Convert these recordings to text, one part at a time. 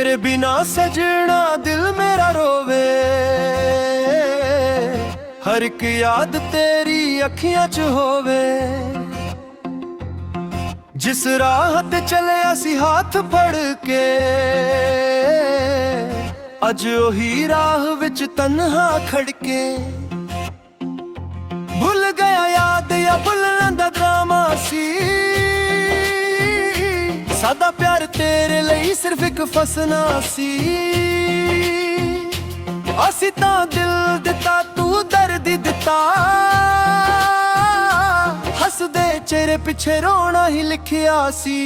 तेरे बिना सजना दिल मेरा रोवे, हर एक याद तेरी अखियां च होवे। जिस राह ते चले असी हाथ फड़ के, अज ओही राह विच तन्हा खड़के। भुल गया याद या भुलण दा ड्रामा सी, सादा प्यार तेरे ਲਈ सिर्फ एक फसना सी। असी तां दिल दिता तू दर्द दिता, हसदे चेहरे पिछे रोना ही लिखिया सी।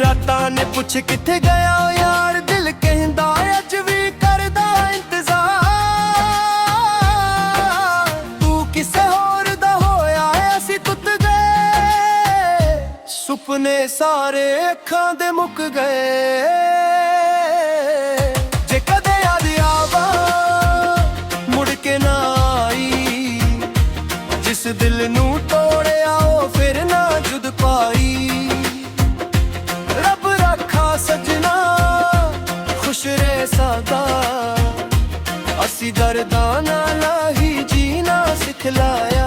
रातां ने पुछ किथे गया यार, दिल कहंदा अज भी करदा इंतजार। तू किसे होर दा होया असी तुत गए, सुपने सारे अखां दे मुक गए। जे कदे याद आवा मुड़ के ना आई, जिस दिल नू तोड़िया ओ फिर ना जुद पाई। रब रखा सजना खुश रहे सादा, असी दर्दां नाल ही जीना सिखलाया।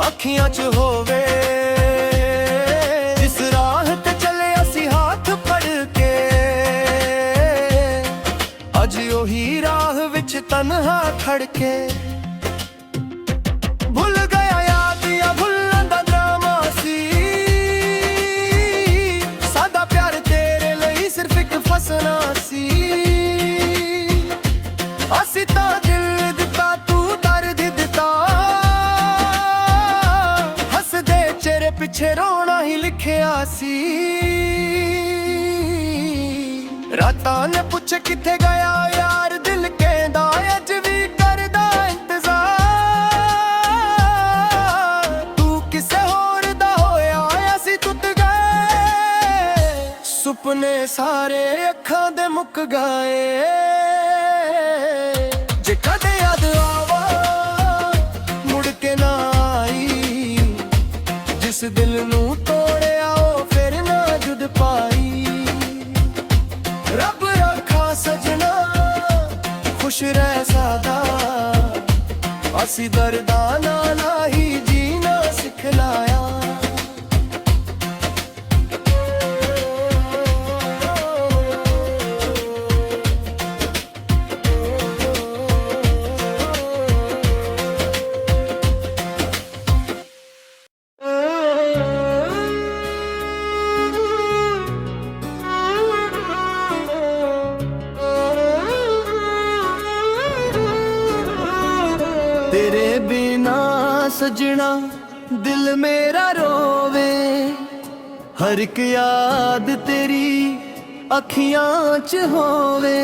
अखियां च होवे जिस राह ते चले असी हाथ फड़ के, अज ओही राह विच तन्हा खड़के। भुल गया याद या भुलण दा ड्रामा सी, सादा प्यार तेरे ਲਈ सिर्फ एक फसना सी। असी तां दिल दिता तू दर्द दिता, पिछे रोना ही लिखिया सी। रातां ने पुछ किथे गया यार, दिल कहंदा अज भी करदा इंतजार। तू किसे होर दा होया असी तुत गए, सुपने सारे अखां दे मुक गए। जे कदे याद आवा मुड़ के ना आई, जिस दिल नू तोड़िया ओ फिर ना जुद पाई। रब रखा सजना खुश रह सादा, असी दर्दां नाल ही जीना सिखलाया। तेरे बिना सजना दिल मेरा रोवे, हर एक याद तेरी अखियां च होवे।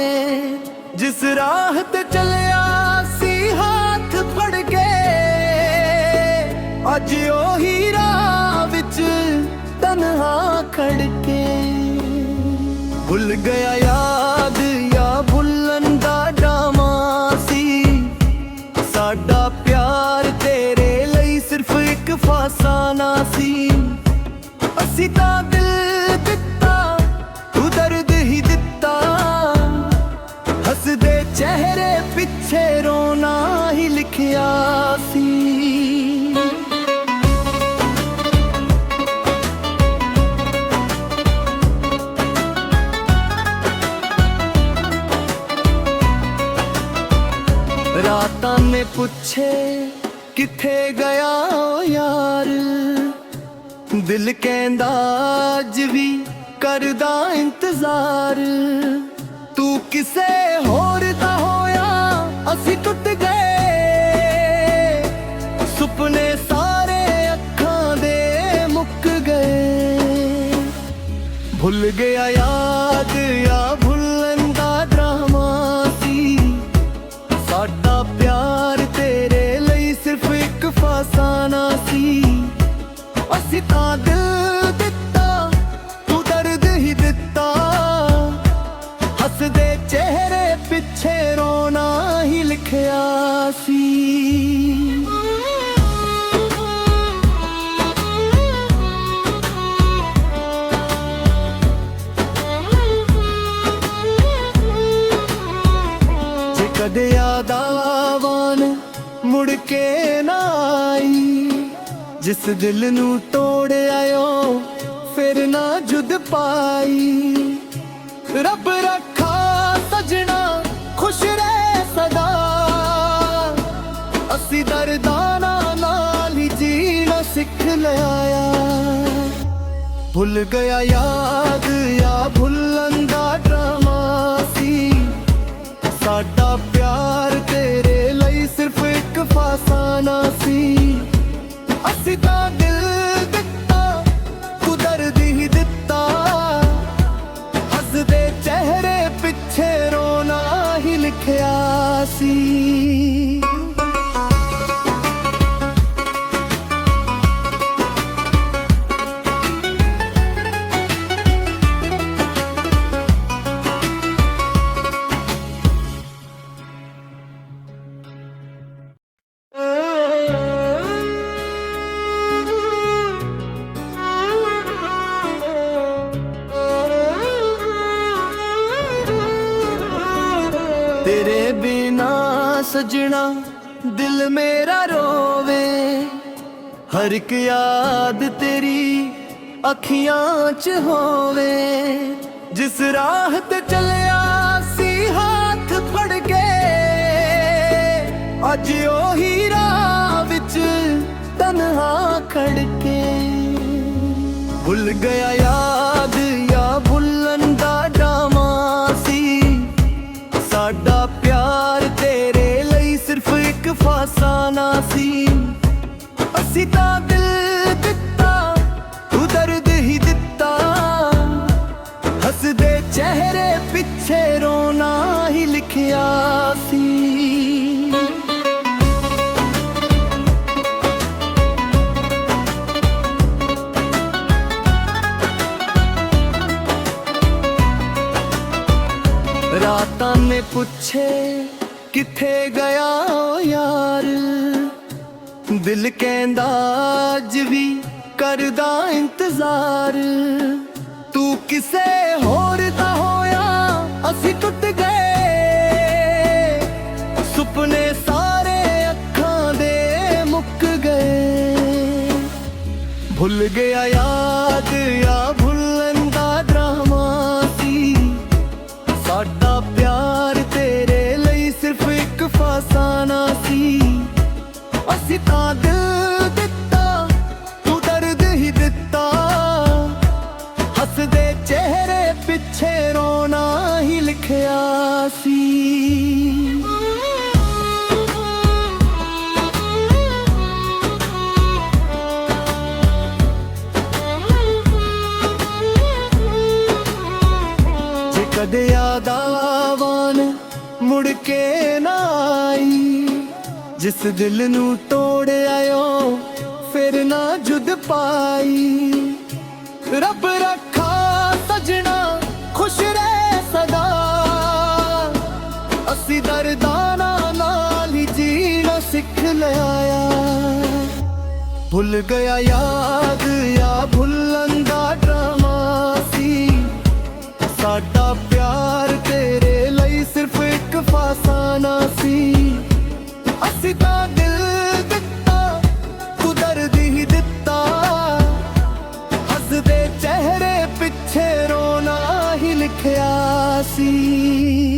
जिस राह ते चलिया सी हाथ फड़ के, अज ओही राह विच तन्हा खड़के। भुल गया याद या भुलण दा ड्रामा सी, साडा प्यार तेरे ਲਈ सिर्फ एक फसाना सी। असी तां दिल दिता तू दर्द ही दिता, हसदे चेहरे पिछे रोना ही लिखिया सी। रातां ने पुछे किथे गया ओ यार, दिल कहंदा अज भी करदा इंतजार। तू किसे होर दा होया असी टुट गए, सुपने सारे अखां दे मुक गए। ਭੁੱਲ ਗਿਆ ਯਾਦ ਆ ਭੁੱਲਣ ਦਾ ਡਰਾਮਾ ਸੀ ਸਾਡਾ ਪਿਆਰ ਤੇਰੇ ਲਈ ਸਿਰਫ ਇੱਕ ਫਸਾਨਾ ਸੀ ਅਸੀਂ ਤਾਂ ਦਿਲ ਦਿੱਤਾ ਤੂੰ ਦਰਦ ਹੀ ਦਿੱਤਾ ਹੱਸਦੇ ਚਿਹਰੇ ਪਿੱਛੇ ਰੋਣਾ ਹੀ ਲਿਖਿਆ ਸੀ ਕਦੇ ਯਾਦ ਆਵਣ ਮੁੜ ਕੇ ਨਾ ਆਈ ਜਿਸ ਦਿਲ ਨੂੰ ਤੋੜਿਆ ਓ ਫਿਰ ਨਾ ਜੁਦ ਪਾਈ ਰੱਬ ਰੱਖਾ ਸਜਣਾ ਖੁਸ਼ ਰਹਿ ਸਦਾ ਅਸੀਂ ਦਰਦਾਂ ਨਾਲ ਹੀ ਜੀਣਾ ਸਿੱਖ ਲਿਆ ਭੁੱਲ ਗਿਆ ਯਾਦ ਆ ਭੁੱਲਣ ਦਾ ਡਰਾਮਾ ਸੀ ਸਾਡਾ ਪਿਆਰ ਤੇਰੇ ਲਈ ਸਿਰਫ ਇੱਕ ਫਸਾਨਾ ਸੀ ਅਸੀਂ ਤਾਂ ਦਿਲ ਦਿੱਤਾ ਤੂੰ ਦਰਦ ਹੀ ਦਿੱਤਾ ਹੱਸਦੇ ਚਿਹਰੇ ਪਿੱਛੇ ਰੋਣਾ ਹੀ ਲਿਖਿਆ ਸੀ तेरे बिना सजना दिल मेरा रोवे हर एक याद तेरी अखियां च होवे जिस राह ते चलिया सी हाथ फड़ के अज ओही राह विच तन्हा खड़ के भुल गया याद या भुलन दा डामा सी ਸਾਡਾ ਪਿਆਰ ਤੇਰੇ ਲਈ ਸਿਰਫ ਇੱਕ ਫਸਾਨਾ ਸੀ ਅਸੀਂ ਤਾਂ ਦਿਲ ਦਿੱਤਾ ਤੂੰ ਦਰਦ ਹੀ ਦਿੱਤਾ ਹੱਸਦੇ ਚਿਹਰੇ ਪਿੱਛੇ ਰੋਣਾ ਹੀ ਲਿਖਿਆ ਸੀ ਰਾਤਾਂ ਨੇ ਪੁੱਛੇ ਕਿੱਥੇ ਗਿਆ ਓ ਯਾਰ ਦਿਲ ਕਹਿੰਦਾ ਅੱਜ ਵੀ ਕਰਦਾ ਇੰਤਜ਼ਾਰ ਤੂੰ ਕਿਸੇ ਹੋਰ ਦਾ ਹੋਇਆ ਅਸੀਂ ਟੁੱਟ ਗਏ ਸੁਪਨੇ ਸਾਰੇ ਅੱਖਾਂ ਦੇ ਮੁੱਕ ਗਏ ਭੁੱਲ ਗਿਆ ਯਾਦ ਆ ਭੁੱਲਣ ਦਾ ਡਰਾਮਾ ਸੀ ਸਾਡਾ ਪਿਆਰ ਤੇਰੇ ਲਈ ਸਿਰਫ ਇੱਕ ਫਸਾਨਾ ਸੀ ਅਸੀਂ ਤਾਂ ਦਿਲ ਦਿੱਤਾ ਤੂੰ ਦਰਦ ਹੀ ਦਿੱਤਾ ਹੱਸਦੇ ਚਿਹਰੇ ਪਿੱਛੇ ਰੋਣਾ ਹੀ ਲਿਖਿਆ ਸੀ ਕਦੇ ਯਾਦ ਆਵਣ ਮੁੜ ਕੇ ਨਾ ਆਈ ਜਿਸ ਦਿਲ ਨੂੰ ਤੋੜਿਆ ਓ ਫਿਰ ਨਾ ਜੁਦ ਪਾਈ ਰੱਬ ਰੱਖਾ ਸਜਣਾ ਖੁਸ਼ ਰਹਿ ਸਦਾ ਅਸੀਂ ਦਰਦਾਂ ਨਾਲ ਹੀ ਜੀਣਾ ਸਿੱਖ ਲਿਆ ਭੁੱਲ ਗਿਆ ਯਾਦ ਆ ਭੁੱਲਣ ਦਾ ਡਰਾਮਾ ਸੀ ਸਾਡਾ ਪਿਆਰ ਤੇਰੇ ਲਈ ਸਿਰਫ ਇੱਕ ਫਸਾਨਾ ਸੀ ਅਸੀਂ ਤਾਂ ਦਿਲ ਦਿੱਤਾ ਤੂੰ ਦਰਦ ਹੀ ਦਿੱਤਾ ਹੱਸਦੇ ਚਿਹਰੇ ਪਿੱਛੇ ਰੋਣਾ ਹੀ ਲਿਖਿਆ ਸੀ